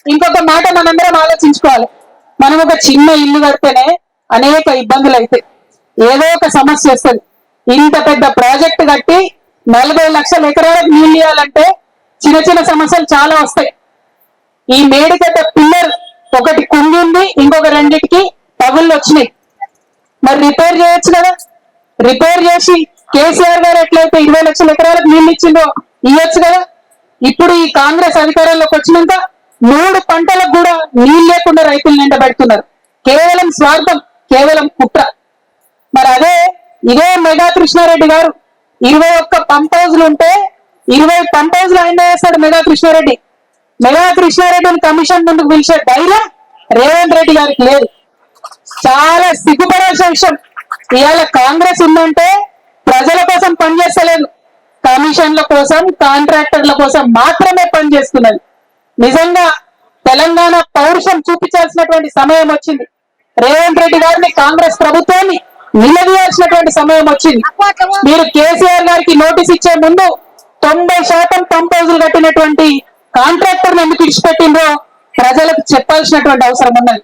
ఇంకొక మాట మనందరం ఆలోచించుకోవాలి. మనం ఒక చిన్న ఇల్లు కడితేనే అనేక ఇబ్బందులు అవుతాయి, ఏదో ఒక సమస్య వస్తుంది. ఇంత పెద్ద ప్రాజెక్ట్ కట్టి 40 లక్షల ఎకరాలకు నీళ్ళు ఇవ్వాలంటే చిన్న చిన్న సమస్యలు చాలా వస్తాయి. ఈ మేడిగడ్డ పిల్లర్ ఒకటి కుంగింది, ఇంకొక రెండింటికి పగుళ్ళు వచ్చినాయి. మరి రిపేర్ చేయొచ్చు కదా. రిపేర్ చేసి కేసీఆర్ గారు ఎట్లయితే 20 లక్షల ఎకరాలకు నీళ్ళు ఇచ్చిందో ఇవ్వచ్చు కదా. ఇప్పుడు ఈ కాంగ్రెస్ అధికారంలోకి వచ్చినాక 3 పంటలకు కూడా నీళ్ళు లేకుండా రైతులు నిండబెడుతున్నారు. కేవలం స్వార్థం, కేవలం కుట్ర. మరి అదే ఇదే మెగా కృష్ణారెడ్డి గారు 21 పంప్ హౌజ్లు ఉంటే 20 పంప్ హౌజ్లు ఆయన వేస్తాడు మెగా కృష్ణారెడ్డి. మెగా కృష్ణారెడ్డిని కమిషన్ ముందుకు పిలిచే ధైర్యం రేవంత్ రెడ్డి గారికి లేదు. చాలా సిగ్గుపడాల్సిన విషయం. ఇవాళ కాంగ్రెస్ ఉందంటే ప్రజల కోసం పనిచేస్తలేదు, కమిషన్ల కోసం, కాంట్రాక్టర్ల కోసం మాత్రమే పనిచేస్తున్నది. నిజంగా తెలంగాణ పౌరుషం చూపించాల్సినటువంటి సమయం వచ్చింది. రేవంత్ రెడ్డి గారిని, కాంగ్రెస్ ప్రభుత్వాన్ని నిలదీయాల్సినటువంటి సమయం వచ్చింది. మీరు కేసీఆర్ గారికి నోటీస్ ఇచ్చే ముందు 90% పంప్ హౌజులు కట్టినటువంటి కాంట్రాక్టర్ని ఎందుకు ఇచ్చిపెట్టిందో ప్రజలకు చెప్పాల్సినటువంటి అవసరం ఉన్నది.